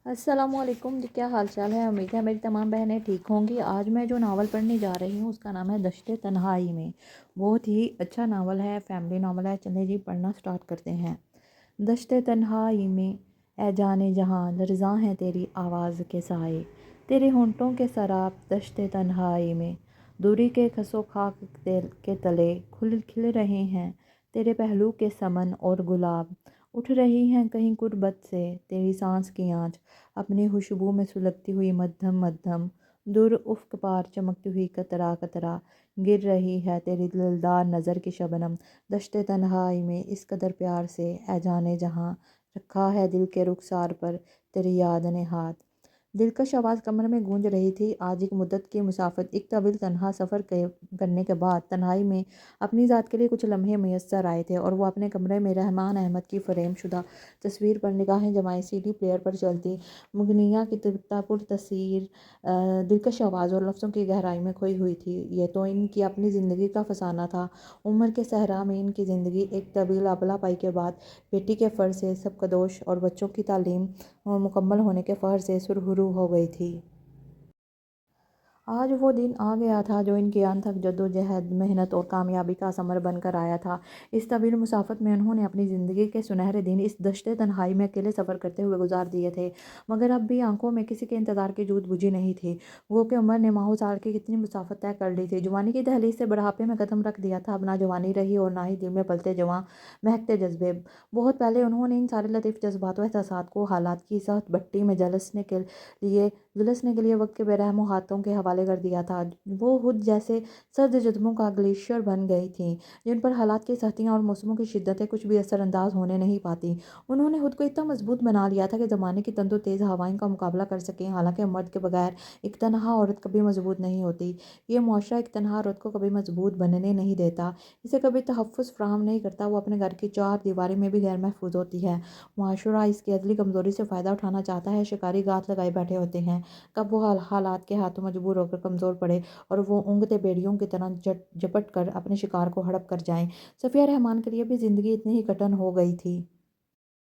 السلام علیکم جی، کیا حال چال ہے؟ امید ہے میری تمام بہنیں ٹھیک ہوں گی۔ آج میں جو ناول پڑھنے جا رہی ہوں اس کا نام ہے دشت تنہائی میں۔ بہت ہی اچھا ناول ہے، فیملی ناول ہے۔ چلیں جی پڑھنا سٹارٹ کرتے ہیں۔ دشت تنہائی میں اے جانے جہاں لرزاں ہیں تیری آواز کے سائے، تیرے ہونٹوں کے سراب دشت تنہائی میں، دوری کے خس و خاک کے تلے کھل رہے ہیں تیرے پہلو کے سمن اور گلاب، اٹھ رہی ہیں کہیں قربت سے تیری سانس کی آنچ، اپنی خوشبو میں سلگتی ہوئی مدھم مدھم، دور افق پار چمکتی ہوئی قطرہ قطرہ گر رہی ہے تیری دلدار نظر کی شبنم، دشت تنہائی میں اس قدر پیار سے اے جانے جہاں رکھا ہے دل کے رخسار پر تیری یاد نے ہاتھ۔ دلکش آواز کمر میں گونج رہی تھی۔ آج ایک مدت کی مسافت، ایک طویل تنہا سفر کرنے کے بعد تنہائی میں اپنی ذات کے لیے کچھ لمحے میسر آئے تھے، اور وہ اپنے کمرے میں رحمان احمد کی فریم شدہ تصویر پر نگاہیں جمائے سی ڈی پلیئر پر چلتی مغنیہ کی ترکتا پر تاثیر دلکش آواز اور لفظوں کی گہرائی میں کھوئی ہوئی تھی۔ یہ تو ان کی اپنی زندگی کا فسانہ تھا۔ عمر کے صحرا میں ان کی زندگی ایک طویل ابلا پائی کے بعد بیٹی کے فرض سے سبکدوش اور بچوں کی تعلیم مکمل ہونے کے فخر سے سرخرو ہو گئی تھی۔ آج وہ دن آ گیا تھا جو ان کی انتھک جدوجہد، محنت اور کامیابی کا ثمر بن کر آیا تھا۔ اس طویل مسافت میں انہوں نے اپنی زندگی کے سنہرے دن اس دشت تنہائی میں اکیلے سفر کرتے ہوئے گزار دیے تھے، مگر اب بھی آنکھوں میں کسی کے انتظار کی جوت بجھی نہیں تھی۔ گو کہ عمر نے ماہوں سال کی کتنی مسافت طے کر لی تھی۔ جوانی کی دہلیز سے بڑھاپے میں قدم رکھ دیا تھا۔ اب نہ جوانی رہی اور نہ ہی دل میں پلتے جواں مہکتے جذبے۔ بہت پہلے انہوں نے ان سارے لطیف جذبات و احساسات کو حالات کی سخت بھٹی میں جھلسنے کے لیے وقت کے بے رحم ہاتھوں کے حوالے کر دیا تھا۔ وہ خود جیسے سرد جسموں کا گلیشیئر بن گئی تھیں، جن پر حالات کی سختیاں اور موسموں کی شدتیں کچھ بھی اثر انداز ہونے نہیں پاتی۔ انہوں نے خود کو اتنا مضبوط بنا لیا تھا کہ زمانے کی تند و تیز ہوائیں کا مقابلہ کر سکیں۔ حالانکہ مرد کے بغیر ایک تنہا عورت کبھی مضبوط نہیں ہوتی۔ یہ معاشرہ ایک تنہا عورت کو کبھی مضبوط بننے نہیں دیتا، اسے کبھی تحفظ فراہم نہیں کرتا۔ وہ اپنے گھر کی چار دیواری میں بھی غیر محفوظ ہوتی ہے۔ معاشرہ اس کی عدلی کمزوری سے فائدہ اٹھانا چاہتا ہے۔ شکاری گھات لگائے بیٹھے ہوتے ہیں، کب وہ حالات کے ہاتھوں مجبور ہو کر کمزور پڑے اور وہ اونگتے بھیڑیوں کی طرح جھپٹ کر اپنے شکار کو ہڑپ کر جائیں۔ صفیہ رحمان کے لیے بھی زندگی اتنی ہی کٹھن ہو گئی تھی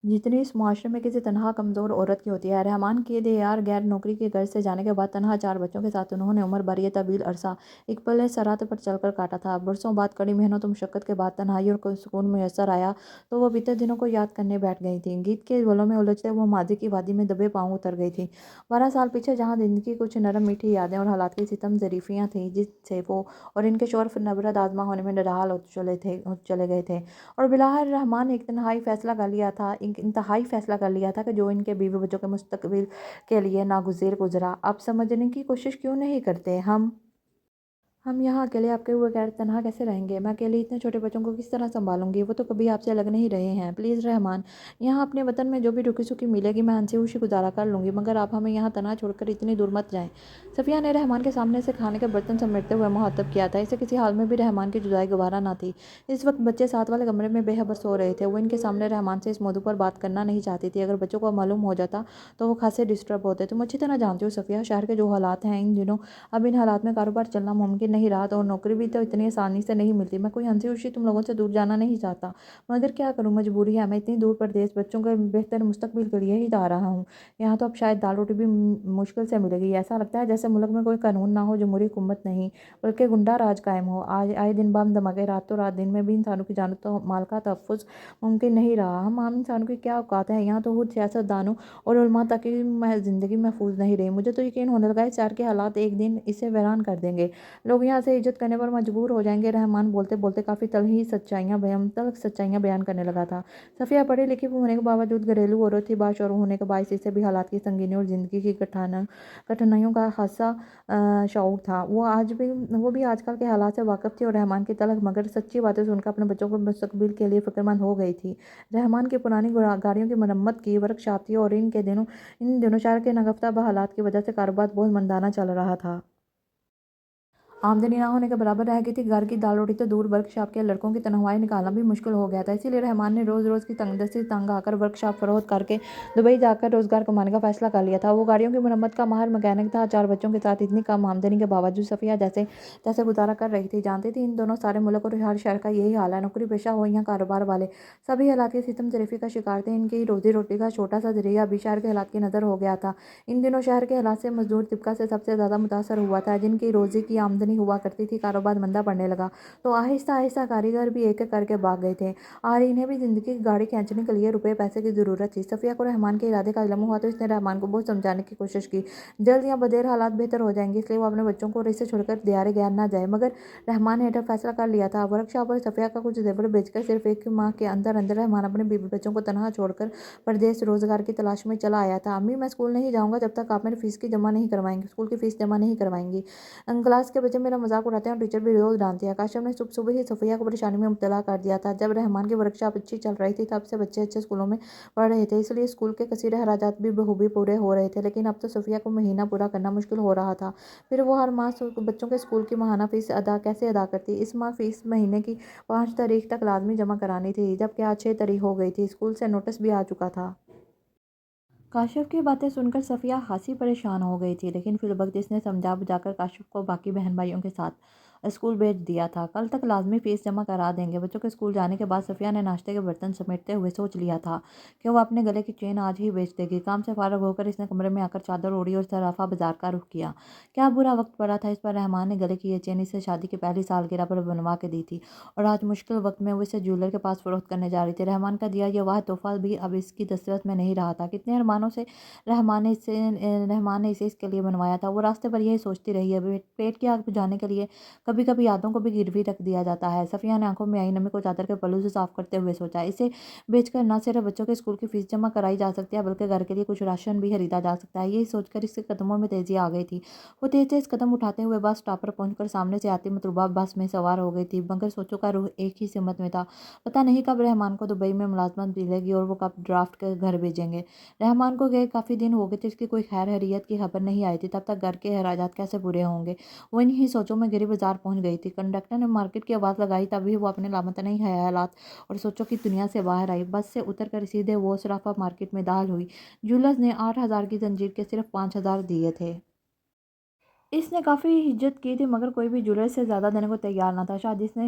جتنی اس معاشرے میں کسی تنہا کمزور عورت کی ہوتی ہے۔ رحمان کے دیار غیر نوکری کے گھر سے جانے کے بعد تنہا چار بچوں کے ساتھ انہوں نے عمر بھر یہ طویل عرصہ ایک پلے سرات پر چل کر کاٹا تھا۔ برسوں بعد کڑی محنت و مشقت کے بعد تنہائی اور سکون میسر آیا تو وہ بیتے دنوں کو یاد کرنے بیٹھ گئی تھیں۔ گیت کے بولوں میں الجھتے وہ ماضی کی وادی میں دبے پاؤں اتر گئی تھیں۔ 12 سال پیچھے جہاں زندگی کی کچھ نرم میٹھی یادیں اور حالات کی ستم ظریفیاں تھیں جن سے وہ اور ان کے شوہر نبرد آزما ہونے میں نڈھال ہو چلے گئے تھے، اور بالآخر رحمان نے ایک انتہائی فیصلہ کر لیا تھا کہ جو ان کے بیوی بچوں کے مستقبل کے لیے ناگزیر گزرا، اب سمجھنے کی کوشش کیوں نہیں کرتے؟ ہم یہاں اکیلے آپ کے بغیر تنہا کیسے رہیں گے؟ میں اکیلے اتنے چھوٹے بچوں کو کس طرح سنبھالوں گی؟ وہ تو کبھی آپ سے الگ نہیں رہے ہیں۔ پلیز رحمان، یہاں اپنے وطن میں جو بھی رکی سکی ملے گی میں ہنسی خوشی گزارا کر لوں گی، مگر آپ ہمیں یہاں تنہا چھوڑ کر اتنی دور مت جائیں۔ صفیہ نے رحمان کے سامنے سے کھانے کے برتن سمیٹتے ہوئے مخاطب کیا تھا۔ اسے کسی حال میں بھی رحمان کی جدائی گوارا نہ تھی۔ اس وقت بچے ساتھ والے کمرے میں بے خبر سو رہے تھے۔ وہ ان کے سامنے رحمان سے اس موضوع پر بات کرنا نہیں چاہتی تھی۔ اگر بچوں کو معلوم ہو جاتا تو وہ خاصے ڈسٹرب ہوتے۔ تم اچھی طرح جانتی ہو صفیہ، شہر کے جو حالات ہیں ان دنوں، اب ان حالات میں کاروبار چلنا ممکن نہیں رہا، اور نوکری بھی تو اتنی آسانی سے نہیں ملتی۔ میں کوئی ہنسی خوشی تم لوگوں سے دور جانا نہیں چاہتا، مگر کیا کروں، مجبوری ہے۔ میں اتنی دور پردیس بچوں کے بہتر مستقبل کے لیے ہی جا رہا ہوں۔ یہاں تو اب شاید دال روٹی بھی مشکل سے ملے گی۔ ایسا لگتا ہے جیسے ملک میں کوئی قانون نہ ہو، جمہوری حکومت نہیں بلکہ گنڈا راج قائم ہو۔ آئے دن بم دھماکے، راتوں رات دن میں بھی انسانوں کی جان و مال کا تحفظ ممکن نہیں رہا۔ ہم عام انسانوں کی کیا اوقات ہے؟ یہاں تو خود سیاست دانوں اور علماء تک کی زندگی محفوظ نہیں رہی۔ مجھے تو یقین ہونے لگا ہے اس شہر کے حالات ایک دن اسے ویران کر دیں گے، لوگ یہاں سے ہجرت کرنے پر مجبور ہو جائیں گے۔ رحمان بولتے بولتے کافی تلخ سچائیاں بیان کرنے لگا تھا۔ صفیہ پڑھی لکھی ہونے کے باوجود گھریلو عورت تھی۔ باشعور ہونے کے باعث اسے بھی حالات کی سنگینی اور زندگی کی کٹھنائیوں کا خاصا شعور تھا۔ وہ بھی آج کل کے حالات سے واقف تھی اور رحمان کی تلخ مگر سچی باتیں سن کر اپنے بچوں کے مستقبل کے لیے فکرمند ہو گئی تھی۔ رحمان کی پرانی گاڑیوں کی مرمت کی ورکشاپ تھی اور ان دنوں شہر کے ناگفتہ حالات کی وجہ سے کاروبار بہت مندانہ چل رہا تھا۔ आमदनी ना होने के बराबर रह गई थी। घर की दाल रोटी तो दूर, वर्कशॉप के लड़कों की तनख्वाहें निकालना भी मुश्किल हो गया था। इसीलिए रहमान ने रोज़ रोज़ की तंगदस्ती से तंग आकर वर्कशॉप फरोख्त करके दुबई जाकर रोज़गार कमाने का फैसला कर लिया था। वो गाड़ियों की मरम्मत का माहिर मैकेनिक था। 4 बच्चों के साथ इतनी कम आमदनी के बावजूद सफ़िया जैसे तैसे गुजारा कर रही थी। जानती थी इन दोनों सारे मुल्क और हर शहर का यही हाल है। नौकरी पेशा हो या कारोबार वाले, सभी हालात की सितम तरीफ़ी का शिकार थे। इनकी रोज़ी रोटी का छोटा सा ज़रिया भी शहर के हालात की नज़र हो गया था। इन दिनों शहर के हालात से मजदूर तबका से सबसे ज़्यादा मुतासर हुआ था। जिनकी रोज़ी की आमदनी हुआ करती थी, कारोबार मंदा पड़ने लगा तो आहिस्ता आहिस्ता कारीगर भी एक एक करके भाग गए थे। और इन्हें भी ज़िंदगी की गाड़ी खींचने के लिए रुपये पैसे की ज़रूरत थी। सफ़िया को रहमान के इरादे का इल्म हुआ तो इसने रहमान को बहुत समझाने की कोशिश की। जल्द या बदेर हालात बेहतर हो जाएंगे, इसलिए वो अपने बच्चों को रिश्ते छोड़कर दियारे गैर ना जाए। मगर रहमान ने एक फैसला कर लिया था। वर्कशॉप और सफ़िया का कुछ जेवर बेचकर सिर्फ 1 माह के अंदर अंदर रहमान अपने बीवी बच्चों को तनहा छोड़कर परदेश रोजगार की तलाश में चला आया था। अम्मी, मैं स्कूल नहीं जाऊँगा जब तक आप मेरी फीस की जमा नहीं करवाएंगी, स्कूल की फीस जमा नहीं करवाएंगी। क्लास के बच्चे मेरा मजाक उड़ाते हैं और टीचर भी रोज डांटती है। काशिफ ने सुबह सुबह ही सफ़िया को परेशानी में मुब्तला कर दिया था। जब रहमान की वर्कशॉप अच्छी चल रही थी तब से बच्चे अच्छे स्कूलों में पढ़ रहे थे, इसलिए स्कूल के कसीरे अखराजात भी बखूबी पूरे हो रहे थे। लेकिन अब तो सफ़िया को महीना पूरा करना मुश्किल हो रहा था। फिर वो हर माह बच्चों के स्कूल की माहाना फीस कैसे अदा करती। इस माह फीस महीने की 5 तारीख तक लाजमी जमा करानी थी, जबकि आज 6 तारीख हो गई थी। स्कूल से नोटिस भी आ चुका था। काशिफ की बातें सुनकर सफ़िया खासी परेशान हो गई थी, लेकिन फिर वक्त इसने समझा बुझाकर काशिफ को बाकी बहन भाइयों के साथ स्कूल भेज दिया था। कल तक लाजमी फ़ीस जमा करा देंगे। बच्चों के स्कूल जाने के बाद सफ़िया ने नाश्ते के बर्तन समेटते हुए सोच लिया था कि वो अपने गले की चेन आज ही बेच देगी। काम से फारग होकर इसने कमरे में आकर चादर ओढ़ी और सराफा बाजार का रुख किया। क्या बुरा वक्त पड़ा था इस पर। रहमान ने गले की ये चेन इसे शादी की पहली सालगिरह पर बनवा के दी थी और आज मुश्किल वक्त में वो इसे ज्वेलर के पास फरोख्त करने जा रही थी। रहमान का दिया यह वाह तोहफा भी अब इसकी दस्तरस में नहीं रहा था। कितने अरमानों से रहमान ने इसे इसके लिए बनवाया था। वो रास्ते पर यही सोचती रही है। पेट की आग बुझाने के लिए कभी कभी यादों को भी गिरवी रख दिया जाता है। सफ़िया ने आंखों में आई नमी को चादर के पल्लू से साफ करते हुए सोचा, इसे बेचकर न सिर्फ बच्चों के स्कूल की फीस जमा कराई जा सकती है बल्कि घर के लिए कुछ राशन भी खरीदा जा सकता है। यही सोचकर इसके कदमों में तेजी आ गई थी। वो तेज तेज कदम उठाते हुए बस स्टॉप पर पहुंचकर सामने से आती मतलूबा बस में सवार हो गई थी। मगर सोचों का रूह एक ही सिमत में था। पता नहीं कब रहमान को दुबई में मुलाजमत मिलेगी और वो कब ड्राफ्ट कर घर भेजेंगे। रहमान को गए काफ़ी दिन हो गए थे, इसकी कोई खैर हरीयत की खबर नहीं आई थी। तब तक घर के अखराजात कैसे पूरे होंगे। वो इन्हीं सोचों में गिरी बाजार पहुंच गई थी। कंडक्टर ने मार्केट की आवाज़ लगाई, तभी वो अपने लामतनी ख्यालात और सोचों की दुनिया से बाहर आई। बस से उतर कर सीधे वो सराफा मार्केट में दाखिल हुई। ज्वेलर्स ने 8,000 की जंजीर के सिर्फ 5,000 दिए थे। इसने काफ़ी हिज्जत की थी मगर कोई भी ज्वेलर से ज़्यादा देने को तैयार ना था। शायद इसने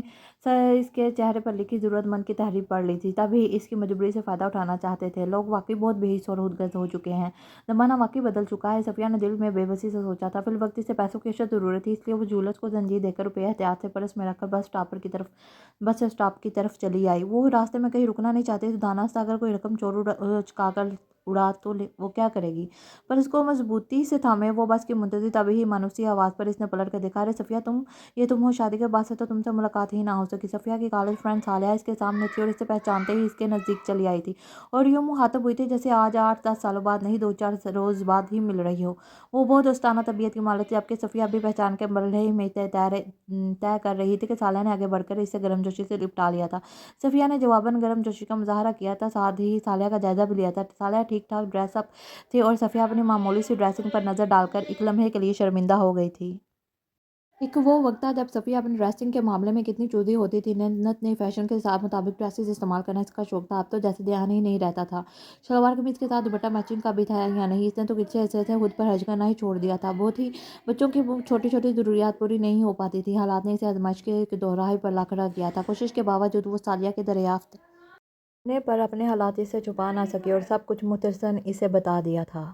इसके चेहरे पर लिखी ज़रूरतमंद की तहरीर पढ़ ली थी, तभी इसकी मजबूरी से फ़ायदा उठाना चाहते थे। लोग वाकई बहुत बेहिस और खुदगर्ज हो चुके हैं। ज़माना वाकई बदल चुका है। सफ़िया ने दिल में बेबसी से सोचा था। फिर वक्त इसे पैसों की अशद ज़रूरत थी, इसलिए वो ज्वेलर्स को जंजीर देकर रुपये एहतियात से पर्स में रखकर बस स्टॉप की तरफ चली आई। वो रास्ते में कहीं रुकना नहीं चाहती थी। दाना था अगर कोई रकम चुका कर उड़ा तो वो क्या करेगी। पर इसको मजबूती से थामे वो बस की मुंतज़िर। तभी ही मानूसी आवाज़ पर इसने पलट कर देखा, अरे सफ़िया, तुम हो। शादी के बाद से तो तुमसे मुलाकात ही ना हो सकी। सफ़िया की कॉलेज फ्रेंड सालिया इसके सामने थी और इसे पहचानते ही इसके नज़दीक चली आई थी और यूँ मुखातब हुई थी जैसे आज 8-10 सालों बाद नहीं, 2-4 रोज़ बाद ही मिल रही हो। वो बहुत दोस्ताना तबीयत की मालिक थी, जबकि सफ़िया भी पहचान के मरहले में तय कर रही थी कि सालिया ने आगे बढ़कर इसे गर्मजोशी से लिपटा लिया था। सफ़िया ने जवाबन गर्मजोशी का मुजाहरा किया था, साथ ही सालिया का जायज़ा भी लिया था। सालिया ठीक ठाक ड्रेसअप थी और सफ़िया अपनी मामूली सी ड्रेसिंग पर नज़र डालकर एक लम्हे के लिए शर्मिंदा हो गई थी। एक वो वक्त था जब सफ़िया अपनी ड्रेसिंग के मामले में कितनी चूधी होती थी। नत नई फैशन के साथ मुताबिक ड्रेसेस इस्तेमाल करना इसका शौक था। अब तो जैसे ध्यान ही नहीं रहता था शलवार कमीज़ के साथ दुपट्टा मैचिंग का भी था या नहीं। इसने तो पीछे ऐसे थे खुद पर हर्ज करना ही छोड़ दिया था। बहुत ही बच्चों की छोटी छोटी ज़रूरियात पूरी नहीं हो पाती थी। हालात ने इसे आजमाइश के दोहराए पर ला खड़ा किया था। कोशिश के बावजूद वो सालिया के दरियाफ्त ने पर अपने हालात इसे छुपा ना सकी और सब कुछ मुख्तसरन इसे बता दिया था।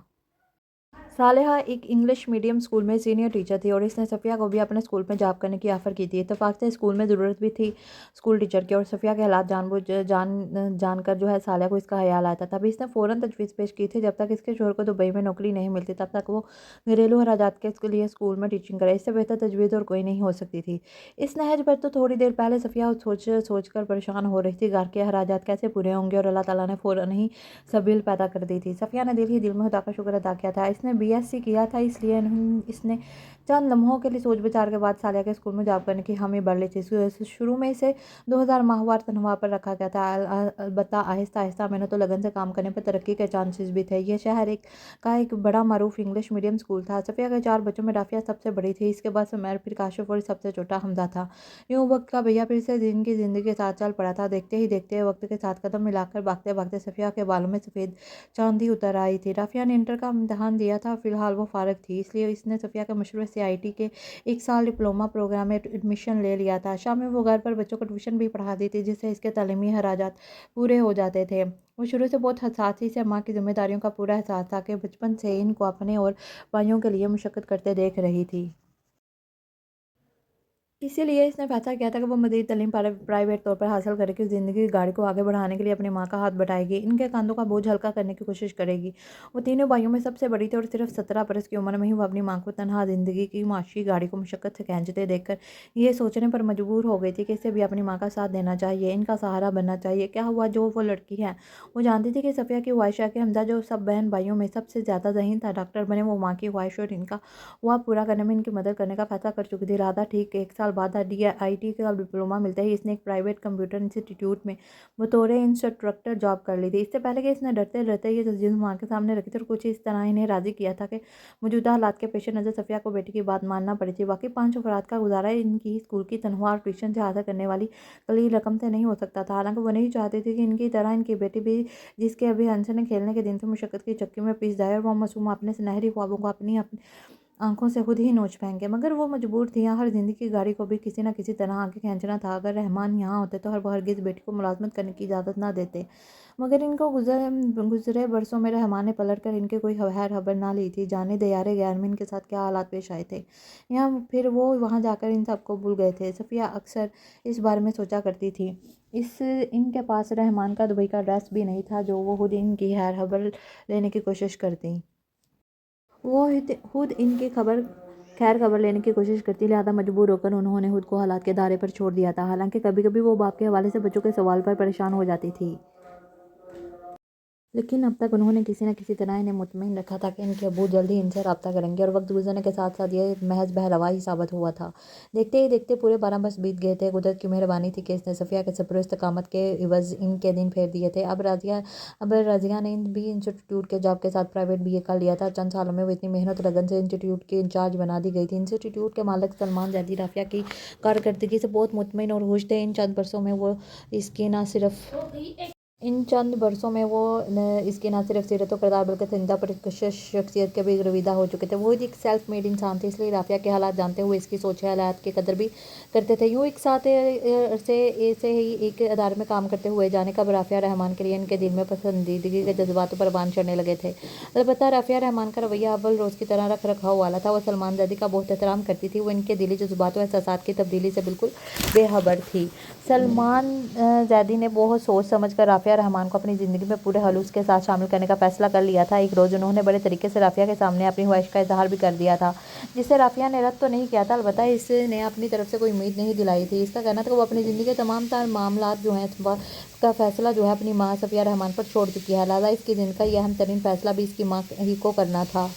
सालेहा एक इंग्लिश मीडियम स्कूल में सीनियर टीचर थी और इसने सफ़िया को भी अपने स्कूल में जॉब करने की ऑफ़र की थी। इत्तेफाक से स्कूल में ज़रूरत भी थी स्कूल टीचर की और सफ़िया के हालात जानकर जो है सालिया को इसका ख्याल आया था। तभी इसने फ़ौरन तजवीज़ पेश की थी। जब तक इसके शोहर को दुबई में नौकरी नहीं मिलती तब तक वो घरेलू अखराजात के लिए स्कूल में टीचिंग करे। इससे बेहतर तजवीज़ और कोई नहीं हो सकती थी। इस नहज पर तो थोड़ी देर पहले सफ़िया सोच कर परेशान हो रही थी घर के अखराजात कैसे पूरे होंगे और अल्लाह ताला ने फ़ौरन ही सबील पैदा कर दी थी। सफ़िया ने दिल ही दिल में खुदा का शुक्र अदा किया था। इसने BSc किया था, इसलिए इसने चंद लम्हों के लिए सोच विचार के बाद सालिया के स्कूल में जॉब करने की हामी भर ली थी। शुरू में इसे 2000 माहवार तनख्वाह पर रखा गया था। अलबत्ता आहिस्ता आहिस्ता मेहनत और लगन से काम करने पर तरक्की के चांसेस भी थे। यह शहर एक बड़ा मरूफ इंग्लिश मीडियम स्कूल था। सफ़िया के 4 बच्चों में राफिया सबसे बड़ी थी। इसके बाद सुमैर, फिर काशिफ और सबसे छोटा हमजा था। यूँ वक्त का भैया फिर से दिन की जिंदगी के साथ चल पड़ा था। देखते ही देखते वक्त के साथ कदम मिलाकर भागते भागते सफ़िया के बालों में सफ़ेद चांदी उतर आई थी। राफिया ने इंटर का इम्तहान दिया था। फिलहाल वो फारग थी, इसलिए इसने सफ़िया के मशवरे से IT के 1 साल डिप्लोमा प्रोग्राम में एडमिशन ले लिया था। शाम में वो घर पर बच्चों को ट्यूशन भी पढ़ाती थी, जिससे इसके तालीमी खर्चात पूरे हो जाते थे। वो शुरू से बहुत हसासी से माँ की जिम्मेदारियों का पूरा एहसास था कि बचपन से इनको अपने और भाइयों के लिए मुशक्कत करते देख रही थी। इसीलिए इसने फैसला किया था कि वो मज़ीद तालीम प्राइवेट तौर पर हासिल करके ज़िंदगी की गाड़ी को आगे बढ़ाने के लिए अपनी माँ का हाथ बढ़ाएगी, इनके कंधों का बोझ हल्का करने की कोशिश करेगी। वो तीनों भाइयों में सबसे बड़ी थी और सिर्फ 17 बरस की उम्र में ही वो अपनी माँ को तनहा ज़िंदगी की माशी गाड़ी को मुशक्क़त से खींचते देखकर ये सोचने पर मजबूर हो गई थी कि इसे भी अपनी माँ का साथ देना चाहिए, इनका सहारा बनना चाहिए। क्या हुआ, जो वो लड़की है वो जानती थी कि सफ़िया की ख्वाहिश है कि हमजा जो सब बहन भाइयों में सबसे ज़्यादा ज़हीन था डॉक्टर बने। वो माँ की ख्वाहिश और इनका वह पूरा करने में इनकी मदद करने का फैसला कर चुकी थी। राधा ठीक 1 साल बाद IT का डिप्लोमा मिलते ही इसने एक प्राइवेट कंप्यूटर इंस्टीट्यूट में बतौर इंस्ट्रक्टर जॉब कर ली थी। इससे पहले कि इसने डरते डरते ये तस्वीर माँ के सामने रखी थी और कुछ इस तरह इन्हें राज़ी किया था कि मौजूदा हालात के पेश नज़र सफ़िया को बेटी की बात मानना पड़ी थी। बाकी 5 अफराद का गुजारा इनकी स्कूल की तनख्वाह और ट्यूशन से हासिल करने वाली कलील रकम से नहीं हो सकता था। हालांकि वो नहीं चाहती थी कि इनकी तरह इनकी बेटी भी, जिसके अभी हंसने खेलने के दिन से मुशक्क़त की चक्की में पिस जाए, और वो मासूम अपने सुनहरी ख्वाबों को अपनी आंखों से खुद ही नोच पाएंगे। मगर वो मजबूर थी। हर जिंदगी की गाड़ी को भी किसी न किसी तरह आगे खींचना था। अगर रहमान यहाँ होते तो वो हरगिज़ बेटी को मुलाजमत करने की इजाज़त ना देते, मगर इनको गुजरे बरसों में रहमान ने पलट कर इनके कोई खैर खबर ना ली थी। जाने दे यारे गैर में इनके साथ क्या हालात पेश आए थे, या फिर वो वहाँ जाकर इन सबको भूल गए थे। सफ़िया अक्सर इस बारे में सोचा करती थी। इनके पास रहमान का दुबई का एड्रेस भी नहीं था, जो वो खुद इनकी खैर खबर लेने की कोशिश करती। वो खुद इनकी खैर खबर लेने की कोशिश करती, लिहाजा मजबूर होकर उन्होंने खुद को हालात के दायरे पर छोड़ दिया था। हालांकि कभी कभी वो बाप के हवाले से बच्चों के सवाल पर परेशान हो जाती थी, लेकिन अब तक उन्होंने किसी न किसी तरह इन्हें मुतमईन रखा था कि इनके अब्बू जल्दी इनसे रब्ता करेंगे। और वक्त गुजरने के साथ साथ ये महज बहलवा ही साबित हुआ था। देखते ही देखते पूरे 12 बरस बीत गए थे। कुदरत की मेहरबानी थी कि इसने सफ़िया के सब्र इस्तकामत के इवज़ इनके दिन फेर दिए थे। अब रज़िया ने भी इंस्टीट्यूट के जॉब के साथ प्राइवेट BA कर लिया था। चंद सालों में वो इतनी मेहनत और लगन से इंस्टीट्यूट की इंचार्ज बना दी गई थी। इंस्टीट्यूट के मालिक सलमान जैदी राफिया की कारकर्दगी से बहुत मुतमईन और खुश थे। इन चंद बरसों में वो इसकी न सिर्फ सीरत व किरदार बल्कि जिंदा पर शख्सियत के भी रवीदा हो चुके थे। वो एक सेल्फ मेड इंसान थे, इसलिए राफिया के हालात जानते हुए इसकी सोच हालात की कदर भी करते थे। यूँ एक साथ ऐसे ही एक अदारे में काम करते हुए जाने का राफिया रहमान के लिए इनके दिल में पसंदीदगी के जज्बातों पर बांध चढ़ने लगे थे। अलबत्ता राफिया रहमान का रवैया अव्वल रोज़ की तरह रख रखाव वाला था। वह सलमान जैदी का बहुत एहतराम करती थी। वो इनके दिली जज्बातों और एहसासात की तब्दीली से बिल्कुल बेखबर थी। सलमान जैदी ने बहुत सोच समझ कर राफिया रहमान को अपनी ज़िंदगी में पूरे हलूस के साथ शामिल करने का फैसला कर लिया था। एक रोज़ उन्होंने बड़े तरीके से राफिया के सामने अपनी ख्वाहिश का इजहार भी कर दिया था, जिसे राफिया ने रद्द तो नहीं किया था। अलबत्ता इसने अपनी तरफ से कोई उम्मीद नहीं दिलाई थी। इसका कहना था कि वो अपनी ज़िंदगी के तमाम तर मामलात जो हैं का फैसला जो है अपनी माँ सफ़िया रहमान पर छोड़ चुकी है। लिहाजा इसकी ज़िंदगी का यह अहम तरीन फैसला भी इसकी माँ ही को करना था।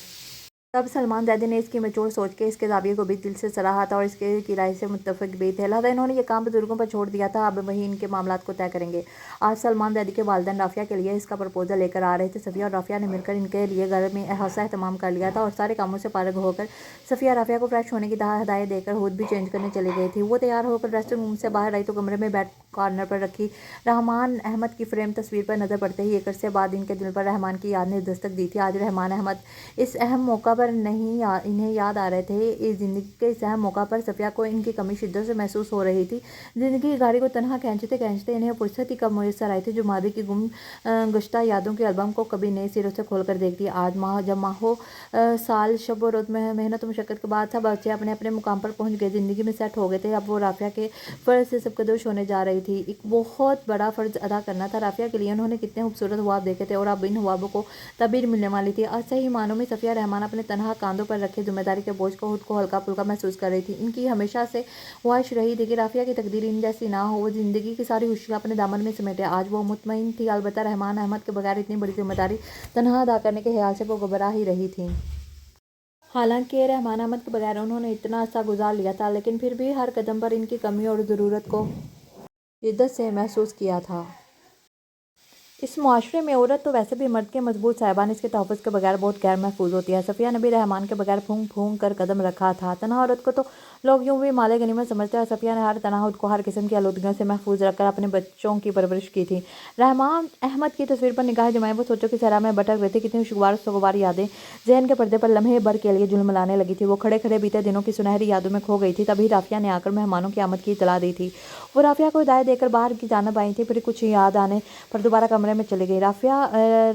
तब सलमान जैदी ने इसकी मैच्योर सोच के इसके दावे को भी दिल से सराहा था और इसके किराए से मुत्तफिक भी थे। लिहाजा इन्होंने ये काम बुजुर्गों पर छोड़ दिया था। अब वही इनके मामलात को तय करेंगे। आज सलमान जैदी के वालिदैन राफिया के लिए इसका प्रपोजल लेकर आ रहे थे। सफ़िया और राफिया ने मिलकर इनके लिए घर में खासा एहतमाम कर लिया था और सारे कामों से फारिग होकर सफ़िया राफिया को फ्रेश होने की हदायत देकर खुद भी चेंज करने चली गई थी। वो तैयार होकर ड्रेसिंग रूम से बाहर आई तो कमरे में बेड कॉर्नर पर रखी रहमान अहमद की फ्रेम तस्वीर पर नज़र पड़ते ही एक अरसे बाद इनके दिल पर रहमान की याद ने दस्तक दी थी। आज रहमान अहमद इस अहम मौका पर इन्हें याद आ रहे थे। इस ज़िंदगी के इस अहम मौका पर सफ़िया को इनकी कमी शिद्दत से महसूस हो रही थी। ज़िंदगी की गाड़ी को तनहा खींचते खींचते इन्हें फुर्सत ही कब मुयस्सर आई थी जो मादी की गुम गुश्ता यादों के एल्बम को कभी नए सिरों से खोल कर देखती। आज जब माहो साल शब व रोज़ मेहनत और मुशक्क़त के बाद सब बच्चे अपने अपने मुकाम पर पहुँच गए, ज़िंदगी में सेट हो गए थे। अब वो राफिया के फ़र्ज़ से सबकदोश होने जा रही थी। एक बहुत बड़ा फ़र्ज़ अदा करना था राफिया के लिए। उन्होंने कितने खूबसूरत ख्वाब देखे थे और अब इन ख्वाबों को तबीर मिलने वाली थी। आज सही मानों में सफ़िया रहमान अपने तनहा कांधों पर रखे जिम्मेदारी के बोझ को खुद को हल्का फुल्का महसूस कर रही थी। इनकी हमेशा से ख्वाहिश रही थी कि राफिया की तकदीर इन जैसी ना हो, वो ज़िंदगी की सारी खुशियाँ अपने दामन में समेटे। आज वो मुतमईन थी। अलबत्ता रहमान अहमद के बगैर इतनी बड़ी जिम्मेदारी तनहा अदा करने के ख्याल से वो घबरा ही रही थी। حالانکہ رحمان احمد کے بغیر انہوں نے اتنا عرصہ گزار لیا تھا، لیکن پھر بھی ہر قدم پر ان کی کمی اور ضرورت کو شدت سے محسوس کیا تھا۔ اس معاشرے میں عورت تو ویسے بھی مرد کے مضبوط صاحبان اس کے تحفظ کے بغیر بہت غیر محفوظ ہوتی ہے۔ صفیہ نے بھی رحمان کے بغیر پھونک پھونک کر قدم رکھا تھا۔ تنہا عورت کو تو لوگ یوں بھی مال غنیمت سمجھتے ہیں، اور صفیہ نے ہر تنہا عورت کو ہر قسم کی آلودگیوں سے محفوظ رکھ کر اپنے بچوں کی پرورش کی تھی۔ رحمان احمد کی تصویر پر نگاہیں جمائے وہ سوچوں کی صحرا میں بھٹک رہی تھی۔ کتنی خوشگوار یادیں ذہن کے پردے پر لمحے بھر کے لیے جھلملانے لگی تھی۔ وہ کھڑے کھڑے بیتے دنوں کی سنہری یادوں میں کھو گئی تھی۔ تبھی رافعہ نے آ کر مہمانوں کی آمد کی اطلاع دی تھی۔ وہ رافعہ کو ہدایت دے کر باہر کی جانب آئی تھی، پھر کچھ یاد آنے پر دوبارہ کمرے میں چلی گئی۔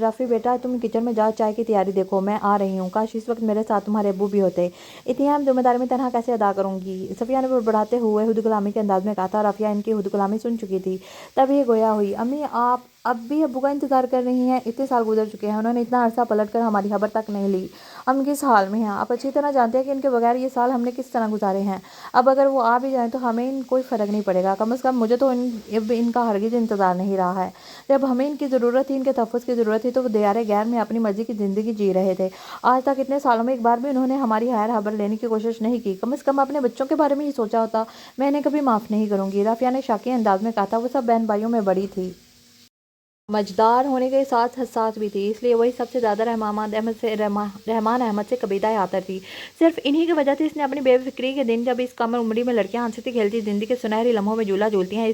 رافی بیٹا، تم کچن میں جاؤ، چائے کی تیاری دیکھو، میں آ رہی ہوں۔ کاش اس وقت میرے ساتھ تمہارے ابو بھی ہوتے، اتنی اہم ذمہ داری میں تنہا کیسے ادا کروں گی؟ صفیہ نے بڑھڑاتے ہوئے خود کلامی کے انداز میں کہا تھا۔ رافعہ ان کی خود کلامی سن چکی تھی، تب یہ گویا ہوئی۔ امی، آپ اب بھی ابو کا انتظار کر رہی ہیں؟ اتنے سال گزر چکے ہیں، انہوں نے اتنا عرصہ پلٹ کر ہماری خبر تک نہیں لی۔ ہم کس حال میں ہیں آپ اچھی طرح جانتے ہیں کہ ان کے بغیر یہ سال ہم نے کس طرح گزارے ہیں۔ اب اگر وہ آ بھی جائیں تو ہمیں کوئی فرق نہیں پڑے گا، کم از کم مجھے تو اب ان کا ہرگز انتظار نہیں رہا ہے۔ جب ہمیں ان کی ضرورت تھی، ان کے تحفظ کی ضرورت تھی، تو وہ دیار غیر میں اپنی مرضی کی زندگی جی رہے تھے۔ آج تک اتنے سالوں میں ایک بار بھی انہوں نے ہماری خیر خبر لینے کی کوشش نہیں کی۔ کم از کم اپنے بچوں کے بارے میں ہی سوچا ہوتا۔ میں انہیں کبھی معاف نہیں کروں گی، رافعہ نے شاکی انداز میں کہا تھا۔ وہ سب بہن بھائیوں میں بڑی تھی، سمجھدار ہونے کے ساتھ حساس بھی تھی، اس لیے وہی سب سے زیادہ رحمان احمد سے قبیلہ آتر تھی۔ صرف انہی کی وجہ سے اس نے اپنی بے فکری کے دن، جب اس کم عمری میں لڑکیاں ہنستی کھیلتی زندگی کے سنہری لمحوں میں جھولا جھولتی ہیں،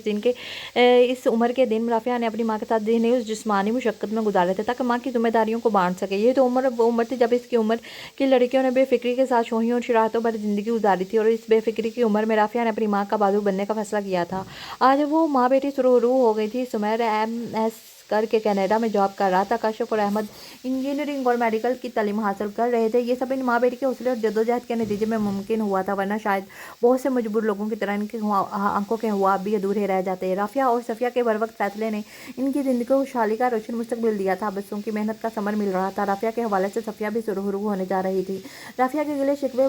اس عمر کے دن رافعہ نے اپنی ماں کے ساتھ ذہنی اس جسمانی مشقت میں گزارے تھے، تاکہ ماں کی ذمہ داریوں کو بانٹ سکے۔ یہ تو وہ عمر تھی جب اس کی عمر کی لڑکیوں نے بے فکری کے ساتھ شوخیوں اور شرارتوں بھری زندگی گزاری تھی، اور اس بے فکری کی عمر میں رافعہ نے اپنی ماں کا بازو بننے کا فیصلہ کیا تھا۔ آج وہ ماں بیٹی سرخرو ہو گئی تھی۔ سمیر MS کر کے کینیڈا میں جاب کر رہا تھا، کاشف اور احمد انجینئرنگ اور میڈیکل کی تعلیم حاصل کر رہے تھے۔ یہ سب ان ماں بیٹی کے حوصلے اور جدوجہد کے نتیجے میں ممکن ہوا تھا، ورنہ شاید بہت سے مجبور لوگوں کی طرح ان کے آنکھوں کے خواب بھی ادھورے رہ جاتے۔ رافعہ اور صفیہ کے بروقت فیصلے نے ان کی زندگی کو خوشحالی کا روشن مستقبل دیا تھا۔ بچوں کی محنت کا ثمر مل رہا تھا۔ رافعہ کے حوالے سے صفیہ بھی سرخرو ہونے جا رہی تھی۔ رافعہ کے گلے شکوے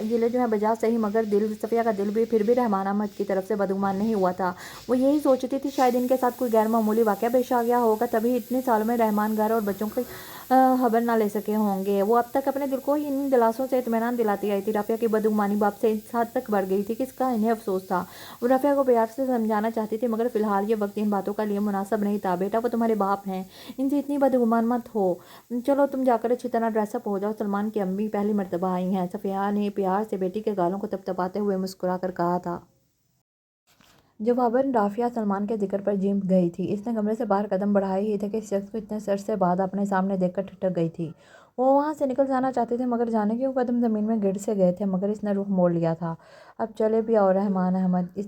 گلے جو ہیں بجا صحیح، مگر صفیہ کا دل بھی پھر بھی رحمان احمد کی طرف سے بدگمان نہیں ہوا تھا۔ وہ یہی سوچتی تھی شاید ان کے ساتھ کوئی غیر معمولی واقعہ پیش آ گیا ہوگا، تبھی اتنے سالوں میں رحمان گھر اور بچوں کی خبر نہ لے سکے ہوں گے۔ وہ اب تک اپنے دل کو ہی ان دلاسوں سے اطمینان دلاتی آئی تھی۔ رافعہ کی بدگمانی باپ سے اس حد تک بڑھ گئی تھی کہ اس کا انہیں افسوس تھا۔ وہ رافعہ کو پیار سے سمجھانا چاہتی تھی، مگر فی الحال یہ وقت ان باتوں کا لیے مناسب نہیں تھا۔ بیٹا، وہ تمہارے باپ ہیں، ان سے اتنی بدگمان مت ہو۔ چلو تم جا کر اچھی طرح ڈریس اپ ہو جاؤ، سلمان کی امی پہلی مرتبہ آئی ہیں۔ صفیہ نے پیار سے بیٹی کے گالوں کو تپتپاتے ہوئے مسکرا کر کہا تھا۔ جواباً رافعہ سلمان کے ذکر پر جھمک گئی تھی۔ اس نے کمرے سے باہر قدم بڑھائے ہی تھے کہ اس شخص کو اتنے عرصے بعد اپنے سامنے دیکھ کر ٹھٹک گئی تھی۔ وہ وہاں سے نکل جانا چاہتی تھی، مگر جانے کیوں قدم زمین میں گر سے گئے تھے، مگر اس نے رخ موڑ لیا تھا۔ اب چلے بھی آؤ رحمان احمد، اس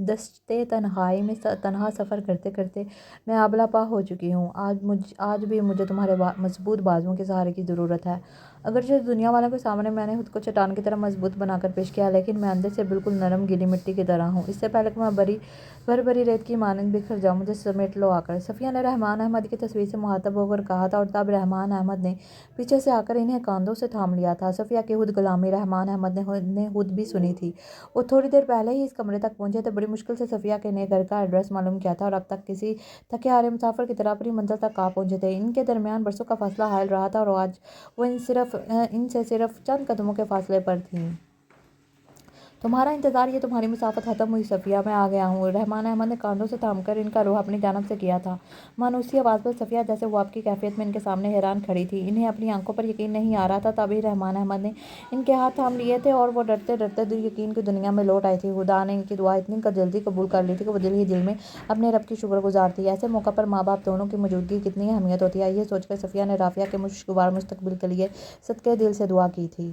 دشت تنہائی میں تنہا سفر کرتے کرتے میں آبلہ پا ہو چکی ہوں۔ آج بھی مجھے تمہارے مضبوط بازوؤں کے سہارے کی ضرورت ہے۔ اگرچہ دنیا والوں کے سامنے میں نے خود کو چٹان کی طرح مضبوط بنا کر پیش کیا، لیکن میں اندر سے بالکل نرم گیلی مٹی کی طرح ہوں۔ اس سے پہلے کہ میں بھری ریت کی مانند بکھر جاؤں، مجھے سمیٹ لو آ کر۔ صفیہ نے رحمان احمد کی تصویر سے مخاطب ہو کر کہا تھا، اور تب رحمان احمد نے پیچھے سے آ کر انہیں کاندھوں سے تھام لیا تھا۔ صفیہ کی خود کلامی رحمان احمد نے خود بھی سنی تھی۔ وہ تھوڑی دیر پہلے ہی اس کمرے تک پہنچے تھے۔ بڑی مشکل سے صفیہ کے نئے گھر کا ایڈریس معلوم کیا تھا، اور اب تک کسی تھکے ہارے مسافر کی طرح اپنی منزل تک آ پہنچے تھے۔ ان کے درمیان برسوں کا فاصلہ حائل رہا تھا، اور آج وہ ان سے صرف چند قدموں کے فاصلے پر تھیں۔ تمہارا انتظار، یہ تمہاری مسافت ختم ہوئی صفیہ، میں آ گیا ہوں۔ رحمان احمد نے کاندھوں سے تھام کر ان کا رخ اپنی جانب سے کیا تھا۔ مانوسی آواز پر صفیہ جیسے خواب کی کیفیت میں ان کے سامنے حیران کھڑی تھی۔ انہیں اپنی آنکھوں پر یقین نہیں آ رہا تھا۔ تبھی رحمان احمد نے ان کے ہاتھ تھام لیے تھے، اور وہ ڈرتے ڈرتے یقین کی دنیا میں لوٹ آئی تھی۔ خدا نے ان کی دعا اتنی جلدی قبول کر لی تھی کہ وہ دل ہی دل میں اپنے رب کی شکر گزار تھی۔ ایسے موقع پر ماں باپ دونوں کی موجودگی کی کتنی اہمیت ہوتی ہے، یہ سوچ کر صفیہ نے رافعہ کے خوشگوار مستقبل کے لیے صدقے دل سے دعا کی تھی،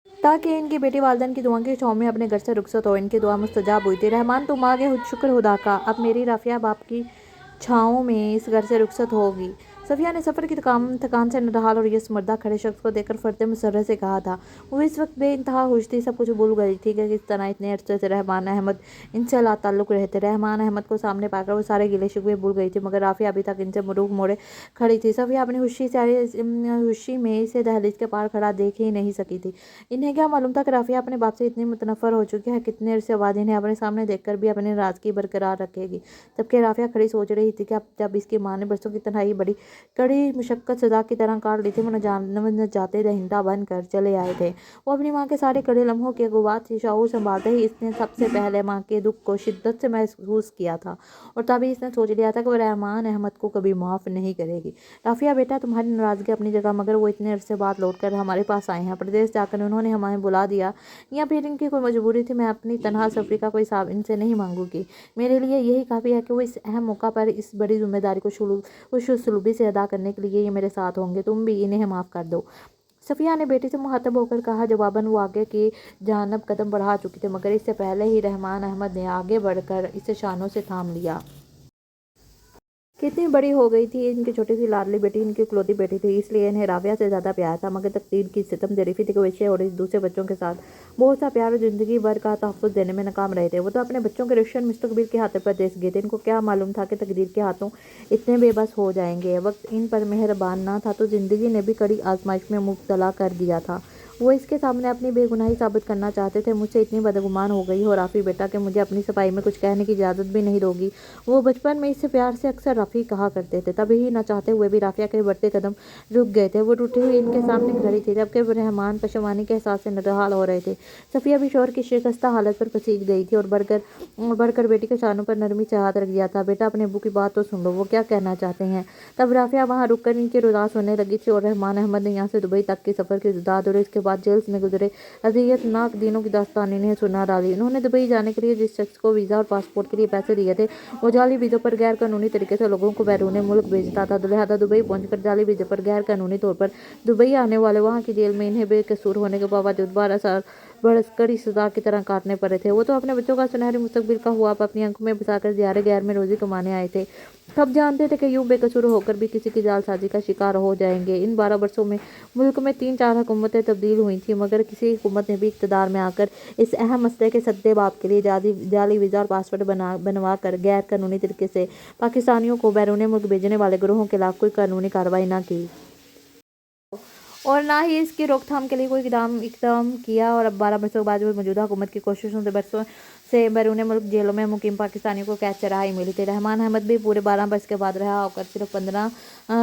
تاکہ ان کی بیٹی والدین کی دعاؤں کی چھاؤں میں اپنے گھر سے رخصت ہو۔ ان کی دعا مستجاب ہوئی تھی۔ رحمان، تم آ گئے، شکر خدا کا، اب میری رافعہ باپ کی چھاؤں میں اس گھر سے رخصت ہوگی۔ صفیہ نے سفر کی تھکان سے نڈھال اور یس مردہ کھڑے شخص کو دیکھ کر فرد مسرت سے کہا تھا۔ وہ اس وقت بے انتہا خوش تھی، سب کچھ بھول گئی تھی کہ کس طرح اتنے عرصے سے رحمان احمد ان سے لا تعلق رہتے۔ رحمان احمد کو سامنے پا کر وہ سارے گلے شکوے بھول گئی تھی، مگر رافعہ ابھی تک ان سے رخ موڑے کھڑی تھی۔ صفیہ اپنی خوشی میں اسے دہلیز کے پار کھڑا دیکھ ہی نہیں سکی تھی۔ انہیں کیا معلوم تھا کہ رافعہ اپنے باپ سے اتنی متنفر ہو چکی ہے، کتنے عرصے بعد انہیں اپنے سامنے دیکھ کر بھی اپنی ناراضگی برقرار رکھے گی، جبکہ رافعہ کھڑی سوچ رہی تھی کہ اب جب اس کی ماں نے برسوں کی تنہائی بڑی कड़ी मुशक्क़त सज़ा की तरह काट ली थी। वो न जाते दहिंदा बन कर चले आए थे। वो अपनी माँ के सारे कड़े लम्हों के गुबात से शऊर संभालते ही इसने सबसे पहले माँ के दुख को शिद्दत से महसूस किया था और तभी इसने सोच लिया था कि वो रहमान अहमद को कभी माफ़ नहीं करेगी। राफिया बेटा, तुम्हारी नाराज़गी अपनी जगह, मगर वो इतने अरसे बाद लौट कर हमारे पास आए हैं। प्रदेश जाकर उन्होंने हमें बुला दिया या फिर इनकी कोई मजबूरी थी। मैं अपनी तनहा सफरी का कोई हिसाब इनसे नहीं मांगूंगी। मेरे लिए यही काफ़ी है कि वो इस अहम मौका पर इस बड़ी जिम्मेदारी को खुशूसलूबी से अदा करने के लिए ये मेरे साथ होंगे। तुम भी इन्हें माफ़ कर दो। सफ़िया ने बेटी से मुखातब होकर कहा। जवाबन वो आगे की जानब कदम बढ़ा चुकी थी, मगर इससे पहले ही रहमान अहमद ने आगे बढ़कर इसे शानों से थाम लिया। कितनी बड़ी हो गई थी इनकी छोटी सी लाडली बेटी, इनकी इकलौती बेटी थी, इसलिए इन्हें राबिया से ज़्यादा प्यार था। मगर तकदीर की सितम ज़रीफ़ी थी कि वैसे और इस दूसरे बच्चों के साथ बहुत सा प्यार और ज़िंदगी भर का तहफ़्फ़ुज़ देने में नाकाम रहे थे। वो तो अपने बच्चों के रोशन मुस्तकबिल के हाथों पर देश गए थे। इनको क्या मालूम था कि तकदीर के हाथों इतने बेबस हो जाएंगे। वक्त इन पर मेहरबान ना था तो ज़िंदगी ने भी कड़ी आजमाइश में मुब्तला कर दिया था। वो इसके सामने अपनी बेगुनाही साबित करना चाहते थे। मुझसे इतनी बदगुमान हो गई हो राफ़ी बेटा कि मुझे अपनी सफाई में कुछ कहने की इजाज़त भी नहीं दोगी। वो बचपन में इससे प्यार से अक्सर रफ़ी कहा करते थे। तभी ही न चाहते हुए भी राफिया के बढ़ते कदम रुक गए थे। वो टूटी हुई इनके सामने खड़ी थी, जबकि रहमान पशेमानी के एहसास से नढाल हो रहे थे। सफ़िया भी शोर की शिकस्ता हालत पर पसीज गई थी और बढ़कर बेटी के शानों पर नरमी से हाथ रख दिया था। बेटा, अपने अब्बू की बात तो सुन लो, वो क्या कहना चाहते हैं। तब राफिया वहाँ रुक कर इनकी रुदास होने लगी थी और रहमान अहमद ने यहाँ से दुबई तक के सफ़र की रुदात और इसके बाद जेल में गुजरे अज़ियतनाक दिनों की दास्तान इन्हें सुना डाली। उन्होंने दुबई जाने के लिए जिस शख्स को वीज़ा और पासपोर्ट के लिए पैसे दिए थे, वो जाली वीज़ों पर गैर कानूनी तरीके से लोगों को बैरून मुल्क भेजता था। लिहाजा दुबई पहुंचकर जाली वीज़े पर गैर कानूनी तौर पर दुबई आने वाले वहां की जेल में इन्हें बेकसूर होने के बावजूद 12 साल कड़ी सजा की तरह काटने पड़े थे। वो तो अपने बच्चों का सुनहरी मुस्तकबिल का हुआ अपनी आंखों में बसाकर ज़ियारे गैर में रोजी कमाने आए थे। सब जानते थे कि यूं बेकसूर होकर भी किसी की जालसाजी का शिकार हो जाएंगे। इन 12 वर्षों में मुल्क में 3-4 हुकूमतें तब्दील हुई थी, मगर किसी हुकूमत ने भी इक़्तिदार में आकर इस अहम मसले के सद्देबाब के लिए जाली वीज़ा और पासपोर्ट बनवा कर गैर कानूनी तरीके से पाकिस्तानियों को बैरून मुल्क भेजने वाले ग्रोहों के खिलाफ कोई कानूनी कार्रवाई न की और ना ही इसकी रोकथाम के लिए कोई इकदाम किया। और अब 12 वर्षों के बाद मौजूदा हुकूमत की कोशिशों से बरसों से बैरून मुल्क जेलों में मुकीम पाकिस्तानियों को कैद से रहाई मिली थी। रहमान अहमद भी पूरे 12 वर्ष के बाद रहा होकर सिर्फ 15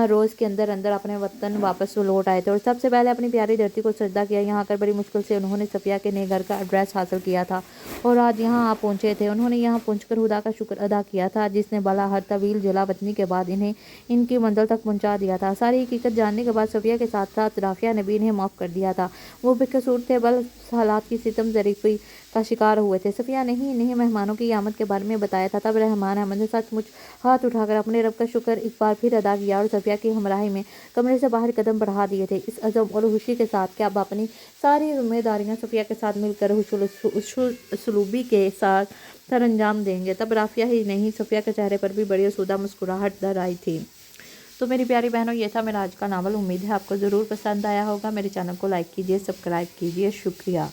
रोज़ के अंदर अंदर अपने वतन वापस लौट आए थे और सबसे पहले अपनी प्यारी धरती को सजदा किया। यहाँ आकर बड़ी मुश्किल से उन्होंने सफ़िया के नए घर का एड्रेस हासिल किया था और आज यहाँ आ पहुँचे थे। उन्होंने यहाँ पहुँचकर खुदा का शुक्र अदा किया था, जिसने भला हर तवील जला वतनी के बाद इन्हें इनकी मंजिल तक पहुँचा दिया था। सारी हकीकत जानने के बाद सफ़िया के साथ साथ राफिया ने भी इन्हें माफ़ कर दिया था। वो बेकसूर थे, बल हालात की सितम ज़रीफ़ी का शिकार हुए थे। सफ़िया ने ही इन्हें मेहमानों की आमद के बारे में बताया था। तब रहमान अहमद ने सचमुच हाथ उठाकर अपने रब का शुक्र एक बार फिर अदा किया और सफ़िया की हमराही में कमरे से बाहर कदम बढ़ा दिए थे, इस अज़म और खुशी के साथ कि अब अपनी सारी जिम्मेदारियां सफ़िया के साथ मिलकर उसलूबी के साथ सर अंजाम देंगे। तब राफिया ही नहीं, सफ़िया के चेहरे पर भी बड़ी असुदा मुस्कुराहट दर आई थी। तो मेरी प्यारी बहनों, ये था मेरा आज का नावल। उम्मीद है आपको ज़रूर पसंद आया होगा। मेरे चैनल को लाइक कीजिए, सब्सक्राइब कीजिए। शुक्रिया।